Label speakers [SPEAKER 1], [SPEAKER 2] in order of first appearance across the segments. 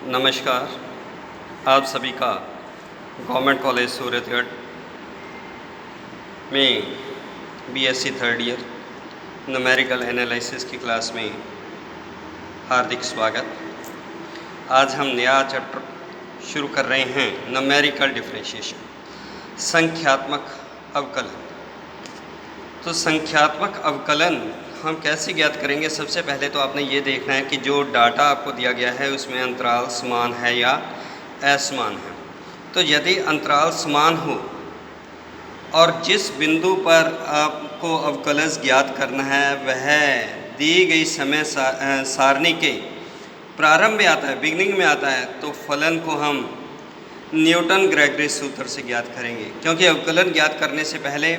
[SPEAKER 1] नमस्कार। आप सभी का गवर्नमेंट कॉलेज सूरतगढ़ में BSc third year numerical analysis की क्लास में हार्दिक स्वागत। आज हम नया चैप्टर शुरू कर रहे हैं, न्यूमेरिकल डिफरेंशिएशन, संख्यात्मक अवकलन। तो संख्यात्मक अवकलन हम कैसे ज्ञात करेंगे? सबसे पहले तो आपने ये देखना है कि जो डाटा आपको दिया गया है उसमें अंतराल समान है या असमान है। तो यदि अंतराल समान हो और जिस बिंदु पर आपको अवकलज ज्ञात करना है वह दी गई समय सारणी के प्रारंभ में आता है, बिगनिंग में आता है, तो फलन को हम न्यूटन ग्रेगरी सूत्र से ज्ञात करेंगे, क्योंकि अवकलन ज्ञात करने से पहले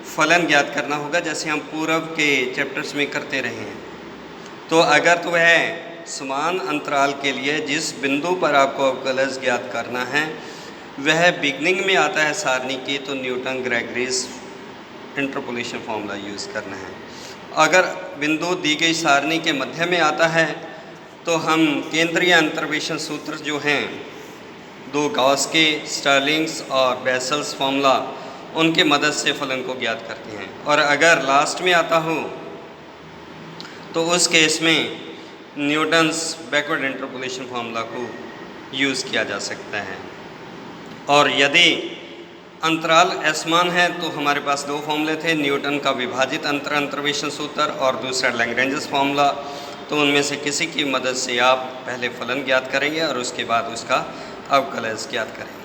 [SPEAKER 1] फलन ज्ञात करना होगा, जैसे हम पूर्व के चैप्टर्स में करते रहे हैं। तो अगर तो वह समान अंतराल के लिए जिस बिंदु पर आपको अवकलज ज्ञात करना है वह बिगनिंग में आता है सारणी की, तो Newton Gregory's interpolation formula use करना है। अगर बिंदु दी गई सारणी के मध्य में आता है तो हम केंद्रीय अंतर्वेशन सूत्र जो हैं, दो गॉस के, स्टर्लिंग्स और बेसल्स फॉर्मूला, उनके मदद से फलन को ज्ञात करते हैं। और अगर लास्ट में आता हो तो उस केस में न्यूटन्स बैकवर्ड इंटरपोलेशन फॉर्मूला को यूज़ किया जा सकता है। और यदि अंतराल असमान है तो हमारे पास दो फॉर्मूले थे, न्यूटन का विभाजित अंतर्वेशन सूत्र और दूसरा लैग्रेंज फॉर्मूला। तो उनमें से किसी की मदद से आप पहले फलन ज्ञात करेंगे और उसके बाद उसका अवकलज ज्ञात करेंगे।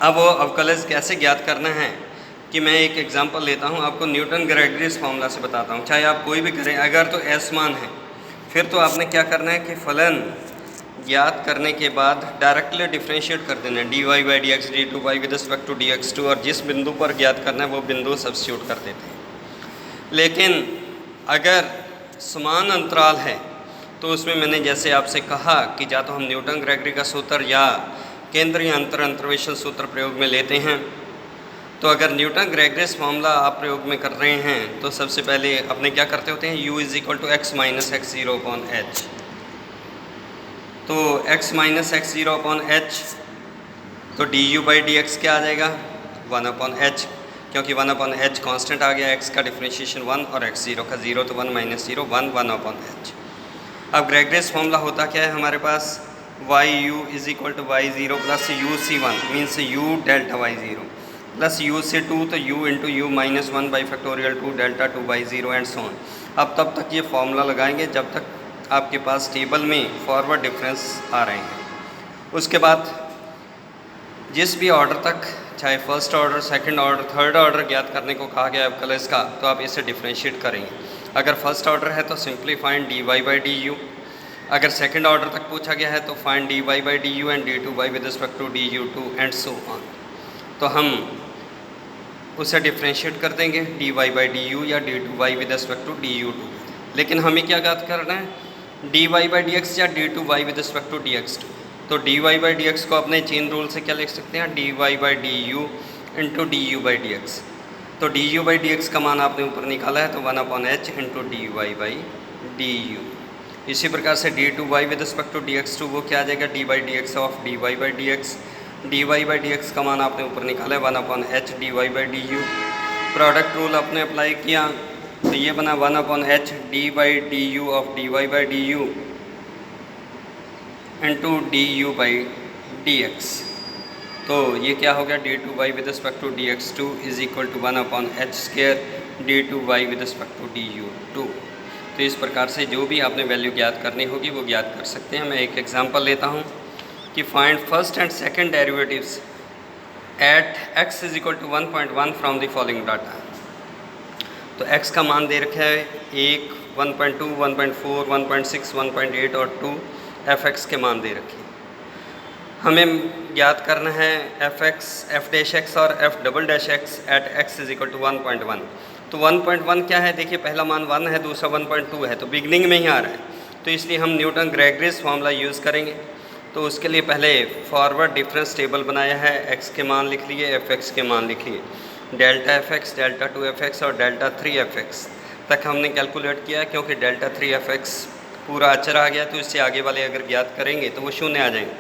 [SPEAKER 1] अब वो अवकलज कैसे ज्ञात करना है कि मैं एक एग्जांपल लेता हूँ, आपको न्यूटन ग्रेगरीज फॉर्मूला से बताता हूँ। चाहे आप कोई भी करें, अगर तो असमान है फिर तो आपने क्या करना है कि फलन ज्ञात करने के बाद डायरेक्टली डिफ्रेंशिएट कर देना है, dy by d x d two y with respect to dx2, और जिस बिंदु पर ज्ञात करना है वो बिंदु सब्स्टिट्यूट कर देते हैं। लेकिन अगर समान अंतराल है तो उसमें मैंने जैसे आपसे कहा कि या तो हम न्यूटन ग्रेगरी का सूत्र या केंद्रीय अंतर्वेशन सूत्र प्रयोग में लेते हैं। तो अगर न्यूटन ग्रेगरीज फॉर्मूला आप प्रयोग में कर रहे हैं तो सबसे पहले अपने क्या करते होते हैं, u is equal to x minus x zero upon h. तो x minus x zero upon h, तो d u by d x क्या आ जाएगा, 1 अपॉन एच, क्योंकि 1 अपॉन एच कॉन्स्टेंट आ गया, x का डिफ्रेंशिएशन 1 और x जीरो का 0, तो 1 माइनस जीरो 1 अपॉन एच। अब ग्रेगरीज फॉर्मूला होता क्या है हमारे पास, y u is equal to y zero plus u C one means u delta y zero plus u C two, तो u into u minus one by factorial two delta two y zero and so on. अब तब तक ये formula लगाएंगे जब तक आपके पास टेबल में फॉरवर्ड डिफरेंस आ रहे हैं। उसके बाद जिस भी ऑर्डर तक, चाहे first order, second order, third order ज्ञात करने को कहा गया है अवकलज का, तो आप इसे डिफ्रेंशिएट करेंगे। अगर फर्स्ट ऑर्डर है तो simply find d y by d u, अगर सेकंड ऑर्डर तक पूछा गया है तो find d y by d u and d two y with respect to d u two and so on. तो हम उसे डिफ्रेंशिएट कर देंगे d y by d u या d two y with respect to d u two. लेकिन हमें क्या ज्ञात करना है, d y by d x या d two y with respect to d x two. तो d y by d x को अपने चेन रूल से क्या लिख सकते हैं, d y by d u into d u by d x. तो d u by d x का मान आपने ऊपर निकाला है, तो 1 upon h into d y by d u. इसी प्रकार से d two y with respect to d x to, वो क्या आ जाएगा, d by d x of d y by d x. D y by d x का मान आपने ऊपर निकाला है 1 upon h d y by d u. Product rule आपने अप्लाई किया तो ये बना 1 upon h d by d u of d y by d u into d u by d x. तो ये क्या हो गया, d two y with respect to d x two is equal to 1 upon h square d two y with respect to d u two. तो इस प्रकार से जो भी आपने वैल्यू ज्ञात करनी होगी वो ज्ञात कर सकते हैं। मैं एक एग्जांपल लेता हूँ कि find first and second derivatives at x is equal to 1.1 from the following data. तो x का मान दे रखा है 1, 1.2, 1.4, 1.6, 1.8 और 2 fx के मान दे रखे हैं। हमें ज्ञात करना है fx, f डैश x और f double dash x at x is equal to 1.1। तो 1.1 क्या है, देखिए पहला मान 1 है, दूसरा 1.2 है, तो बिगनिंग में ही आ रहा है। तो इसलिए हम न्यूटन ग्रेगरीज फॉर्मूला यूज़ करेंगे। तो उसके लिए पहले फॉरवर्ड डिफरेंस टेबल बनाया है, x के मान लिख लिए, fx के मान लिख लिए, डेल्टा fx, डेल्टा 2 fx और डेल्टा 3 fx तक हमने कैलकुलेट किया, क्योंकि डेल्टा 3 fx पूरा अचर आ गया तो इससे आगे वाले अगर ज्ञात करेंगे तो वो शून्य आ जाएंगे।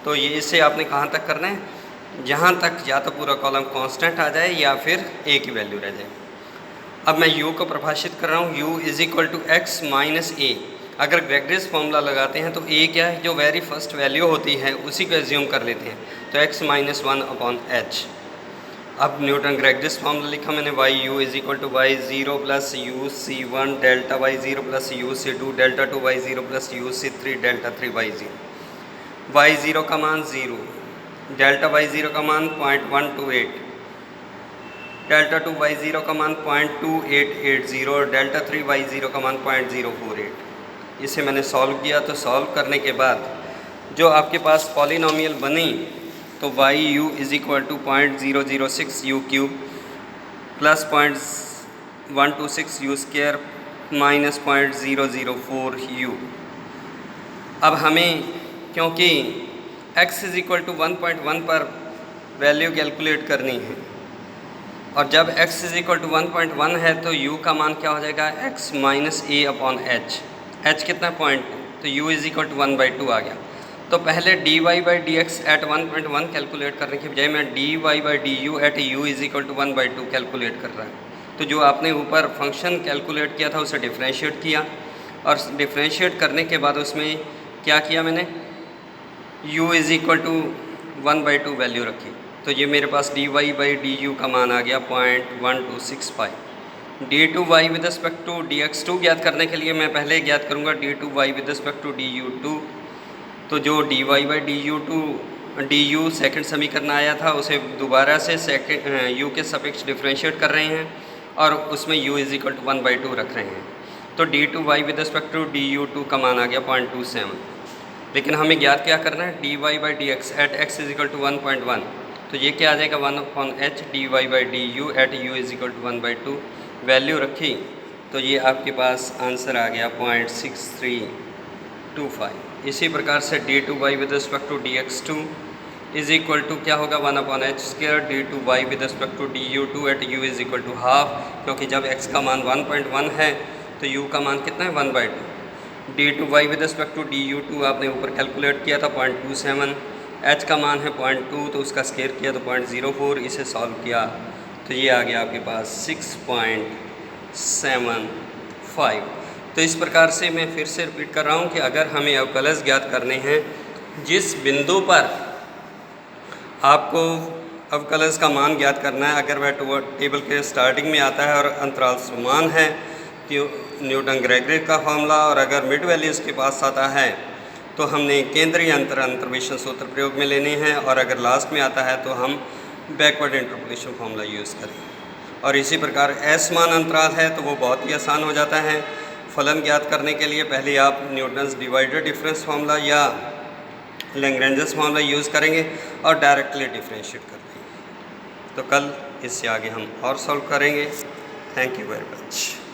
[SPEAKER 1] तो ये इससे आपने कहाँ तक करना है, जहाँ तक या तो पूरा कॉलम कांस्टेंट आ जाए या फिर ए की वैल्यू रह जाए। अब मैं u को परिभाषित कर रहा हूँ, u is equal to x minus a. अगर ग्रेगरियस फॉर्मूला लगाते हैं तो a क्या है, जो वेरी फर्स्ट वैल्यू होती है उसी को एज्यूम कर लेते हैं, तो x माइनस 1/h। अब न्यूटन ग्रेगरियस फॉर्मूला लिखा मैंने, y u is equal to y zero plus u C one delta y zero plus u C two delta two y zero plus u C three delta three y zero. Y zero का मान 0, delta y zero का मान 0.128, delta two y zero का मान 0.2880 और delta three y zero का मान 0.048। इसे मैंने सॉल्व किया, तो सॉल्व करने के बाद जो आपके पास पॉलिनोमियल बनी तो y u is equal to 0.006 u cube plus 0.126 u square minus 0.004 u. अब हमें क्योंकि x इज़ इक्वल टू 1.1 पर वैल्यू कैलकुलेट करनी है और जब x इज़ इक्वल टू 1.1 है तो u का मान क्या हो जाएगा, x minus a upon h. h कितना 0.2, तो u इज़ इक्वल टू 1/2 आ गया। तो पहले dy by d x at 1.1 calculate करने के बजाय मैं dy by d u at u is equal to 1/2 calculate कर रहा है। तो जो आपने ऊपर फंक्शन कैलकुलेट किया था उसे डिफ्रेंशिएट किया और डिफ्रेंशिएट करने के बाद उसमें क्या किया मैंने, u is equal to 1/2 value रखी। तो ये मेरे पास dy बाई डी यू का मान आ गया 0.1265। d2y with respect to dx2 ज्ञात करने के लिए मैं पहले ज्ञात करूँगा d2y with respect to du2। तो जो dy बाई du सेकंड समीकरण आया था उसे दोबारा से सेकंड u के सापेक्ष डिफ्रेंशिएट कर रहे हैं और उसमें u इज़ इक्वल टू 1/2 रख रहे हैं। तो d2y with respect to du2 का मान आ गया 0.27। लेकिन हमें ज्ञात क्या करना है, dy by d x at x is equal to 1.1। तो ये क्या आ जाएगा 1/h dy by d u at u is equal to 1/2 value रखी। तो ये आपके पास आंसर आ गया 0.6325। इसी प्रकार से d2y with respect to dx2 is equal to क्या होगा 1/h square d2y with respect to du2 at u is equal to half, क्योंकि जब x का मान 1.1 है तो u का मान कितना है 1/2। d2y with respect to du2 आपने ऊपर कैलकुलेट किया था 0.27, h का मान है 0.2 तो उसका स्क्वायर किया तो 0.04, इसे सॉल्व किया तो ये आ गया आपके पास 6.75। तो इस प्रकार से मैं फिर से रिपीट कर रहा हूँ कि अगर हमें अवकलज ज्ञात करने हैं, जिस बिंदु पर आपको अवकलज का मान ज्ञात करना है, अगर वह टेबल के स्टार्टिंग में आता है और अंतराल समान है तो न्यूटन ग्रेगरी का फॉर्मूला, और अगर मिड वैल्यू इसके पास आता है तो हमने केंद्रीय अंतर्वेशन सूत्र प्रयोग में लेने हैं, और अगर लास्ट में आता है तो हम बैकवर्ड इंटरपोलेशन फॉर्मूला यूज़ करें। और इसी प्रकार असमान अंतराल है तो वो बहुत ही आसान हो जाता है। फलन ज्ञात करने के लिए पहले आप न्यूटन्स डिवाइडेड डिफरेंस फार्मूला या लैग्रेंजस फार्मूला यूज़ करेंगे और डायरेक्टली डिफ्रेंशिएट कर देंगे। तो कल इससे आगे हम और सॉल्व करेंगे। Thank you very much.